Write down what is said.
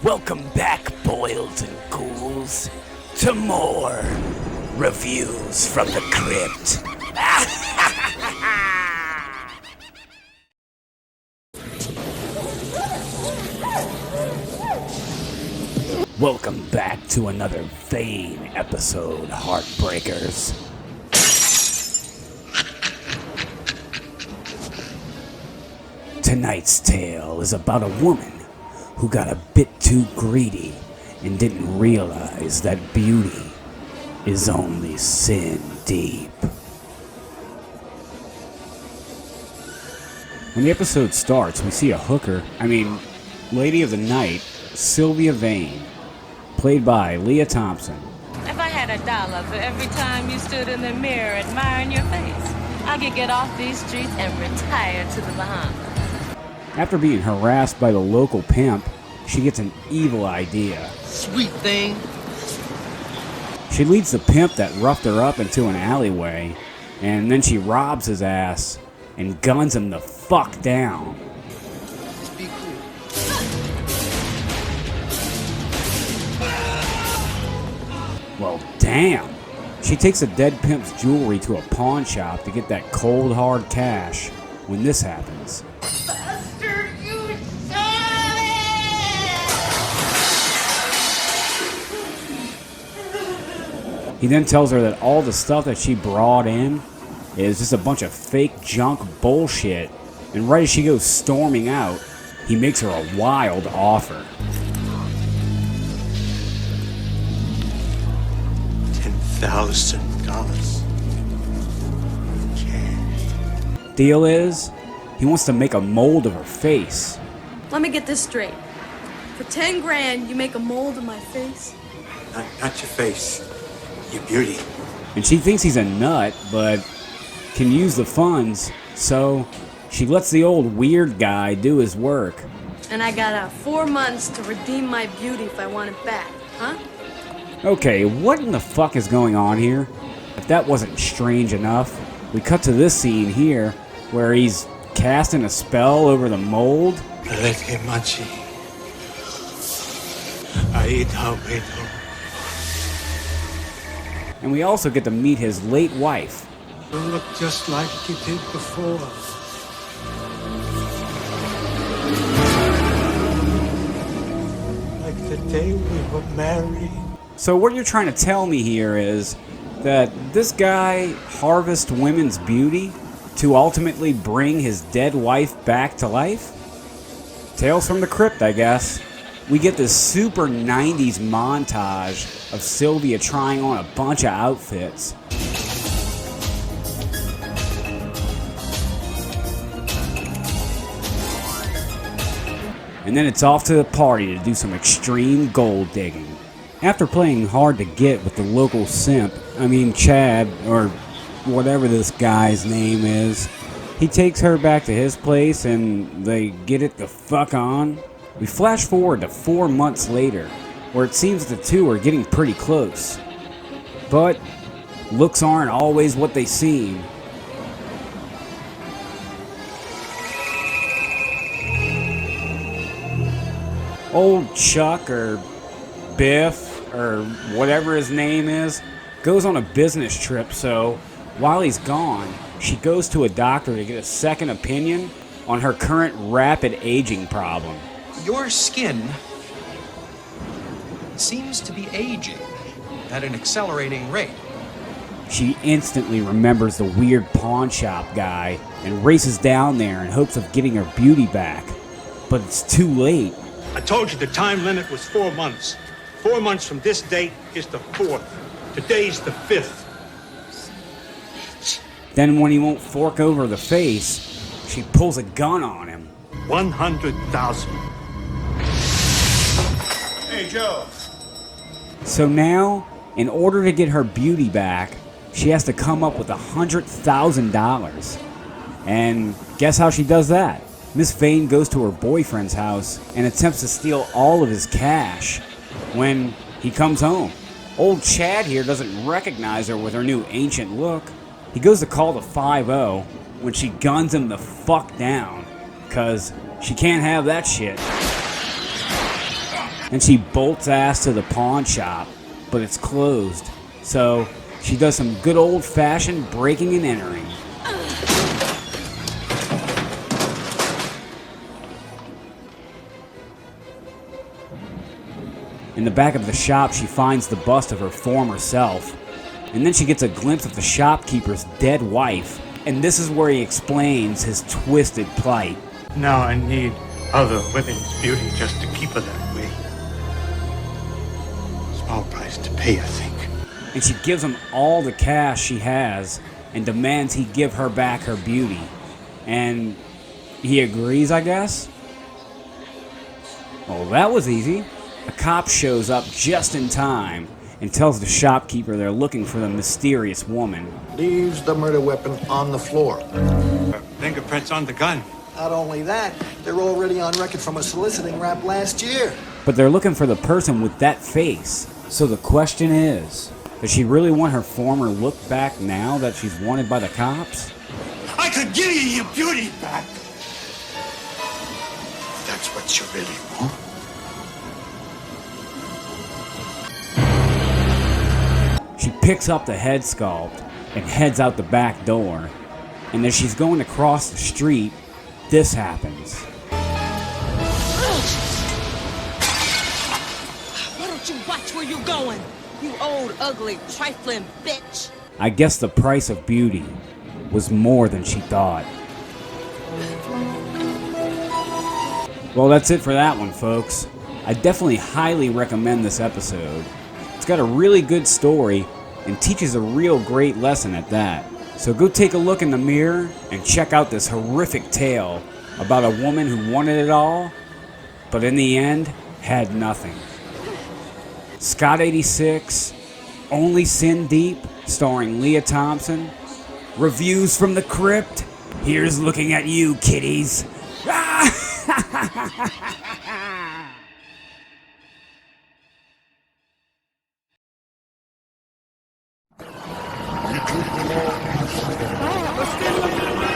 Welcome back, boils and ghouls, to more reviews from the Crypt. Welcome back to another vain episode, Heartbreakers. Tonight's tale is about a woman who got a bit too greedy and didn't realize that beauty is only sin deep. When the episode starts, we see a Lady of the Night, Sylvia Vane, played by Leah Thompson. If I had $1 for every time you stood in the mirror admiring your face, I could get off these streets and retire to the Bahamas. After being harassed by the local pimp, she gets an evil idea. Sweet thing. She leads the pimp that roughed her up into an alleyway, and then she robs his ass and guns him the fuck down. Just be cool. Well, damn. She takes a dead pimp's jewelry to a pawn shop to get that cold hard cash when this happens. He then tells her that all the stuff that she brought in is just a bunch of fake junk bullshit, and right as she goes storming out, he makes her a wild offer. $10,000. Cash. Deal is, he wants to make a mold of her face. Let me get this straight. For 10 grand, you make a mold of my face? Not your face. Your beauty. And she thinks he's a nut, but can use the funds, so she lets the old weird guy do his work. And I got 4 months to redeem my beauty if I want it back, huh? Okay, what in the fuck is going on here? If that wasn't strange enough, we cut to this scene here, where he's casting a spell over the mold. And we also get to meet his late wife. You look just like you did before. Like the day we were married. So what you're trying to tell me here is that this guy harvests women's beauty to ultimately bring his dead wife back to life? Tales from the Crypt, I guess. We get this super 90s montage of Sylvia trying on a bunch of outfits. And then it's off to the party to do some extreme gold digging. After playing hard to get with the local simp, Chad, or whatever this guy's name is, he takes her back to his place and they get it the fuck on. We flash forward to 4 months later, where it seems the two are getting pretty close. But looks aren't always what they seem. Old Chuck, or Biff, or whatever his name is, goes on a business trip, so while he's gone, she goes to a doctor to get a second opinion on her current rapid aging problem. Your skin seems to be aging at an accelerating rate. She instantly remembers the weird pawn shop guy and races down there in hopes of getting her beauty back. But it's too late. I told you the time limit was 4 months. 4 months from this date is the 4th. Today's the 5th. Then when he won't fork over the face, she pulls a gun on him. 100,000. Hey, Joe. So now, in order to get her beauty back, she has to come up with $100,000. And guess how she does that? Miss Vane goes to her boyfriend's house and attempts to steal all of his cash when he comes home. Old Chad here doesn't recognize her with her new ancient look. He goes to call the 5-0 when she guns him the fuck down, cause she can't have that shit. and she bolts ass to the pawn shop, but it's closed. So she does some good old-fashioned breaking and entering. In the back of the shop, she finds the bust of her former self, and then she gets a glimpse of the shopkeeper's dead wife, and this is where he explains his twisted plight. Now I need other women's beauty just to keep her that way. Small price to pay, I think. And she gives him all the cash she has and demands he give her back her beauty. And he agrees, I guess? Well, that was easy. A cop shows up just in time and tells the shopkeeper they're looking for the mysterious woman. Leaves the murder weapon on the floor. Fingerprints on the gun. Not only that, they're already on record from a soliciting rap last year. But they're looking for the person with that face. So the question is, does she really want her former look back now that she's wanted by the cops? I could give you your beauty back. That's what you really want? She picks up the head sculpt and heads out the back door. And as she's going to cross the street, this happens. Why don't you watch where you're going? You old, ugly, trifling bitch. I guess the price of beauty was more than she thought. Well, that's it for that one, folks. I definitely highly recommend this episode. It's got a really good story and teaches a real great lesson at that. So go take a look in the mirror and check out this horrific tale about a woman who wanted it all, but in the end, had nothing. Scott 86, Only Sin Deep, starring Leah Thompson. Reviews from the Crypt. Here's looking at you, kiddies. Let's get